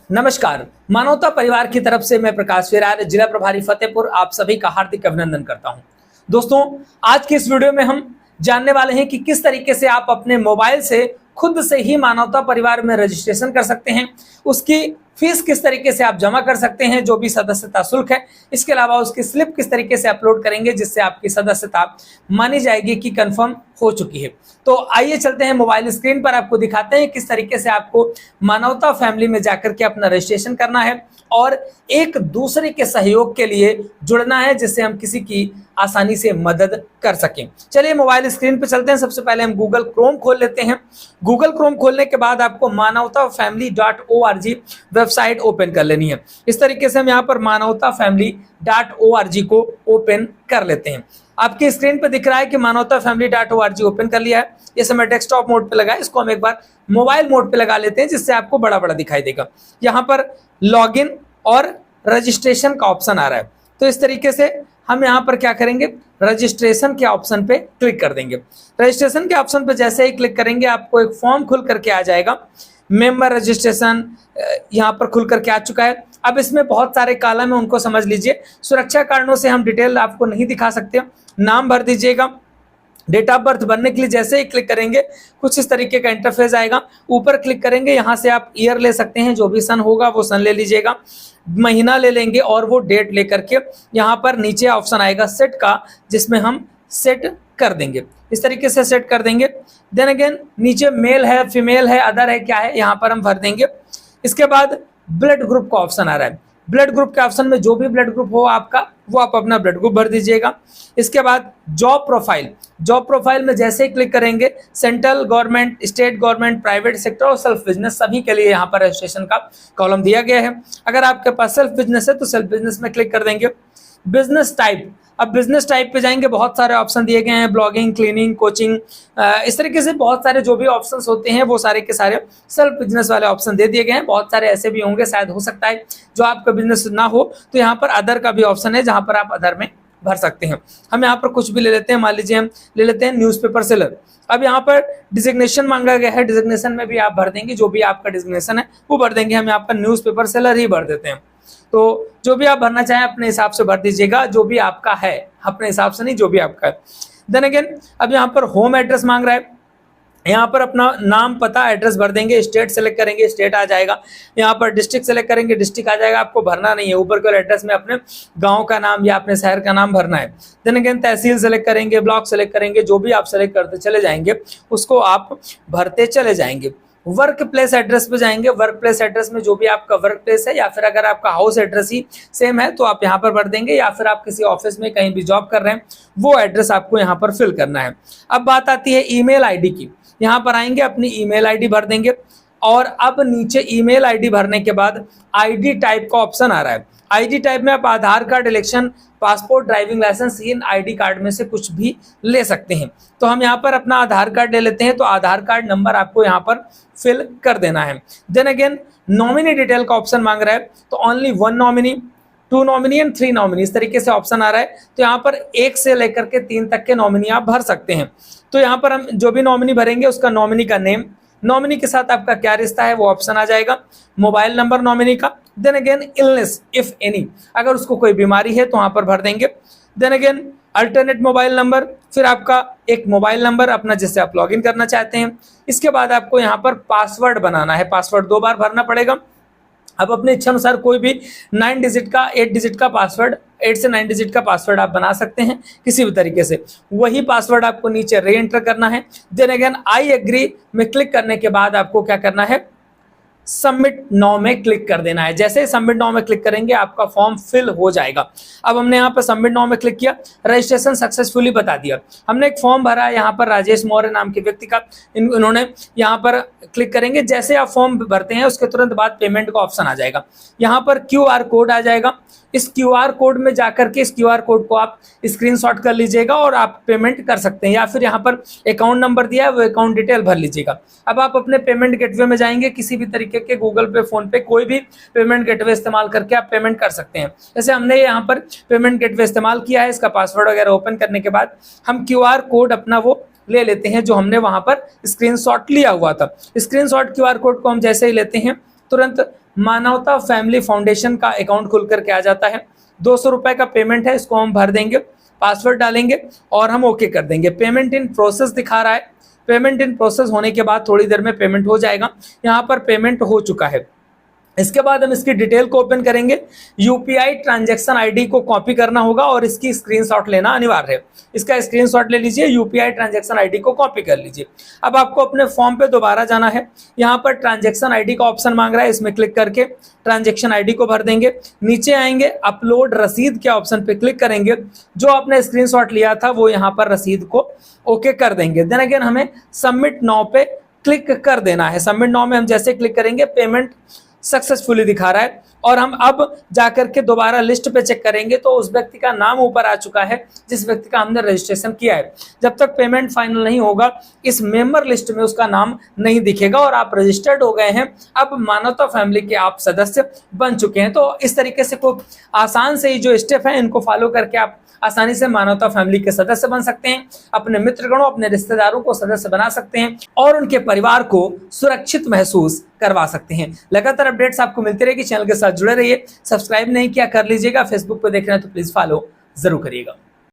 नमस्कार। मानवता परिवार की तरफ से मैं प्रकाश विरार, जिला प्रभारी फतेहपुर, आप सभी का हार्दिक अभिनंदन करता हूं। दोस्तों, आज की इस वीडियो में हम जानने वाले हैं कि किस तरीके से आप अपने मोबाइल से खुद से ही मानवता परिवार में रजिस्ट्रेशन कर सकते हैं, उसकी फीस किस तरीके से आप जमा कर सकते हैं, जो भी सदस्यता शुल्क है, इसके अलावा उसकी स्लिप किस तरीके से अपलोड करेंगे जिससे आपकी सदस्यता मानी जाएगी कि कंफर्म हो चुकी है। तो आइए चलते हैं मोबाइल स्क्रीन पर, आपको दिखाते हैं किस तरीके से आपको मानवता फैमिली में जाकर के अपना रजिस्ट्रेशन करना है और एक दूसरे के सहयोग के लिए जुड़ना है, जिससे हम किसी की आसानी से मदद कर सकें। चलिए मोबाइल स्क्रीन पर चलते हैं। सबसे पहले हम गूगल क्रोम खोल लेते हैं। गूगल क्रोम खोलने के बाद आपको manavtafamily.org वेबसाइट ओपन कर लेनी है। इस तरीके से हम यहाँ पर manavtafamily.org को ओपन कर लेते हैं। आपकी स्क्रीन पे दिख रहा है कि manavtafamily.org ओपन कर लिया है। ये समय डेस्कटॉप मोड पे लगा है, इसको हम एक बार मोबाइल मोड पे लगा लेते हैं जिससे आपको बड़ा बड़ा दिखाई देगा। यहाँ पर लॉगिन और रजिस्ट्रेशन का ऑप्शन आ रहा है, तो इस तरीके से हम यहाँ पर क्या करेंगे, रजिस्ट्रेशन के ऑप्शन पे क्लिक कर देंगे। रजिस्ट्रेशन के ऑप्शन पे जैसे ही क्लिक करेंगे आपको एक फॉर्म खुल करके आ जाएगा। मेंबर रजिस्ट्रेशन यहाँ पर खुल करके आ चुका है। अब इसमें बहुत सारे कॉलम है, उनको समझ लीजिए। सुरक्षा कारणों से हम डिटेल आपको नहीं दिखा सकते। नाम भर दीजिएगा। डेट ऑफ बर्थ भरने के लिए जैसे ही क्लिक करेंगे कुछ इस तरीके का इंटरफेस आएगा। ऊपर क्लिक करेंगे, यहाँ से आप ईयर ले सकते हैं, जो भी सन होगा वो सन ले लीजिएगा। महीना ले लेंगे और वो डेट लेकर के यहाँ पर नीचे ऑप्शन आएगा सेट का, जिसमें हम सेट कर देंगे। इस तरीके से सेट कर देंगे। देन अगेन नीचे मेल है, फीमेल है, अदर है, क्या है, यहाँ पर हम भर देंगे। इसके बाद ब्लड ग्रुप का ऑप्शन आ रहा है। ब्लड ग्रुप के ऑप्शन में जो भी ब्लड ग्रुप हो आपका, वो आप अपना ब्लड ग्रुप भर दीजिएगा। इसके बाद जॉब प्रोफाइल, जॉब प्रोफाइल में जैसे ही क्लिक करेंगे central government, state government, private sector और सेल्फ बिजनेस सभी के लिए यहाँ पर रजिस्ट्रेशन का कॉलम दिया गया है। अगर आपके पास सेल्फ बिजनेस है तो सेल्फ बिजनेस में क्लिक कर देंगे। बिजनेस टाइप, अब बिजनेस टाइप पे जाएंगे, बहुत सारे ऑप्शन दिए गए हैं, ब्लॉगिंग, क्लीनिंग, कोचिंग, इस तरीके से बहुत सारे जो भी ऑप्शंस होते हैं वो सारे के सारे सेल्फ बिजनेस वाले ऑप्शन दे दिए गए हैं। बहुत सारे ऐसे भी होंगे, शायद हो सकता है जो आपका बिजनेस ना हो, तो यहाँ पर अदर का भी ऑप्शन है जहाँ पर आप अदर में भर सकते हैं। हम यहाँ पर कुछ भी ले लेते हैं, मान लीजिए हम ले लेते हैं न्यूज़पेपर सेलर। अब यहाँ पर डिजिग्नेशन मांगा गया है, डिजिग्नेशन में भी आप भर देंगे, जो भी आपका डिजिग्नेशन है वो भर देंगे। हम यहाँ पर न्यूज़पेपर सेलर ही भर देते हैं। तो जो भी आप भरना चाहें अपने हिसाब से भर दीजिएगा, जो भी आपका है, अपने हिसाब से नहीं, जो भी आपका है। देन अगेन अब यहाँ पर होम एड्रेस मांग रहा है, यहाँ पर अपना नाम, पता, एड्रेस भर देंगे। स्टेट सेलेक्ट करेंगे, स्टेट आ जाएगा। यहाँ पर डिस्ट्रिक्ट सेलेक्ट करेंगे, डिस्ट्रिक्ट आ जाएगा। आपको भरना नहीं है, ऊपर के एड्रेस में अपने गांव का नाम या अपने शहर का नाम भरना है। देन अगेन तहसील सेलेक्ट करेंगे, ब्लॉक सेलेक्ट करेंगे, जो भी आप सेलेक्ट करते चले जाएंगे उसको आप भरते चले जाएंगे। वर्क प्लेस एड्रेस पे जाएंगे। वर्क प्लेस एड्रेस में जो भी आपका वर्क प्लेस है, या फिर अगर आपका हाउस एड्रेस ही सेम है तो आप यहाँ पर भर देंगे, या फिर आप किसी ऑफिस में कहीं भी जॉब कर रहे हैं वो एड्रेस आपको यहाँ पर फिल करना है। अब बात आती है ईमेल आईडी की। यहाँ पर आएंगे, अपनी ईमेल आईडी भर देंगे और अब नीचे ईमेल आईडी भरने के बाद आईडी टाइप का ऑप्शन आ रहा है। आईडी टाइप में आप Aadhaar card, election, passport, driving licence, इन आईडी कार्ड में से कुछ भी ले सकते हैं। तो हम यहाँ पर अपना आधार कार्ड ले लेते हैं, तो आधार कार्ड नंबर आपको यहाँ पर फिल कर देना है। देन अगेन नॉमिनी डिटेल का ऑप्शन मांग रहा है, तो only 1 nominee, 2 nominee and 3 nominee, इस तरीके से ऑप्शन आ रहा है। तो यहाँ पर 1 से लेकर के 3 तक के नॉमिनी आप भर सकते हैं। तो यहाँ पर हम जो भी नॉमिनी भरेंगे उसका नॉमिनी का नेम, नॉमिनी के साथ आपका क्या रिश्ता है वो ऑप्शन आ जाएगा, मोबाइल नंबर नॉमिनी का। Then again illness if any, अगर उसको कोई बीमारी है तो वहां पर भर देंगे। Then again alternate mobile number, फिर आपका एक मोबाइल नंबर अपना जिससे आप लॉगिन करना चाहते हैं। इसके बाद आपको यहाँ पर पासवर्ड बनाना है, पासवर्ड 2 बार भरना पड़ेगा। अब अपने इच्छा अनुसार कोई भी 9 डिजिट का, 8 डिजिट का पासवर्ड, 8 से 9 डिजिट का पासवर्ड आप बना सकते हैं किसी भी तरीके से। वही पासवर्ड आपको नीचे री एंटर करना है। देन अगेन आई एग्री में क्लिक करने के बाद आपको क्या करना है, सबमिट नाउ में क्लिक कर देना है। जैसे ही सबमिट नाउ में क्लिक करेंगे आपका फॉर्म फिल हो जाएगा। अब हमने यहाँ पर सबमिट नाउ में क्लिक किया, रजिस्ट्रेशन सक्सेसफुली बता दिया। हमने एक फॉर्म भरा है यहाँ पर राजेश मौर्य नाम के व्यक्ति का, इन्होंने यहाँ पर क्लिक करेंगे। जैसे आप फॉर्म भरते हैं उसके तुरंत बाद पेमेंट का ऑप्शन आ जाएगा। यहाँ पर QR कोड आ जाएगा। इस QR कोड में जाकर के इस QR कोड को आप स्क्रीनशॉट कर लीजिएगा और आप पेमेंट कर सकते हैं, या फिर यहाँ पर अकाउंट नंबर दिया है वो अकाउंट डिटेल भर लीजिएगा। अब आप अपने पेमेंट गेटवे में जाएंगे, किसी भी तरीके के गूगल पे, फोन पे, कोई भी पेमेंट गेटवे इस्तेमाल करके आप पेमेंट कर सकते हैं। जैसे हमने यहाँ पर पेमेंट गेटवे इस्तेमाल किया है, इसका पासवर्ड वगैरह ओपन करने के बाद हम QR कोड अपना वो ले लेते हैं जो हमने वहां पर स्क्रीनशॉट लिया हुआ था। स्क्रीनशॉट QR कोड को हम जैसे ही लेते हैं तुरंत मानवता फैमिली फाउंडेशन का अकाउंट खुल करके आ जाता है। 200 रुपए का पेमेंट है, इसको हम भर देंगे, पासवर्ड डालेंगे और हम ओके कर देंगे। पेमेंट इन प्रोसेस दिखा रहा है। पेमेंट इन प्रोसेस होने के बाद थोड़ी देर में पेमेंट हो जाएगा। यहाँ पर पेमेंट हो चुका है। इसके बाद हम इसकी डिटेल को ओपन करेंगे। यूपीआई ट्रांजैक्शन आईडी को कॉपी करना होगा और इसकी स्क्रीनशॉट लेना अनिवार्य है। इसका स्क्रीनशॉट ले लीजिए, यूपीआई ट्रांजैक्शन आईडी को कॉपी कर लीजिए। अब आपको अपने फॉर्म पे दोबारा जाना है। यहाँ पर ट्रांजैक्शन आईडी का ऑप्शन मांग रहा है, इसमें क्लिक करके ट्रांजैक्शन आईडी को भर देंगे। नीचे आएंगे, अपलोड रसीद के ऑप्शन पे क्लिक करेंगे। जो आपने स्क्रीनशॉट लिया था वो यहाँ पर रसीद को ओके कर देंगे। देन अगेन हमें सबमिट नाउ पे क्लिक कर देना है। सबमिट नाउ में हम जैसे क्लिक करेंगे, पेमेंट सक्सेसफुली दिखा रहा है और हम अब जाकर के दोबारा लिस्ट पे चेक करेंगे तो उस व्यक्ति का नाम ऊपर आ चुका है जिस व्यक्ति का हमने रजिस्ट्रेशन किया है। जब तक पेमेंट फाइनल नहीं होगा इस मेंबर लिस्ट में उसका नाम नहीं दिखेगा और आप रजिस्टर्ड हो गए हैं। अब मानवता फैमिली के आप सदस्य बन चुके हैं। तो इस तरीके से को आसान से ही जो स्टेप है इनको फॉलो करके आप आसानी से मानवता फैमिली के सदस्य बन सकते हैं, अपने मित्रगणों अपने रिश्तेदारों को सदस्य बना सकते हैं और उनके परिवार को सुरक्षित महसूस करवा सकते हैं। लगातार अपडेट्स आपको मिलती रहेगी। चैनल के साथ जुड़े रहिए। सब्सक्राइब नहीं किया कर लीजिएगा। फेसबुक पर देख रहे हैं तो प्लीज फॉलो जरूर करिएगा।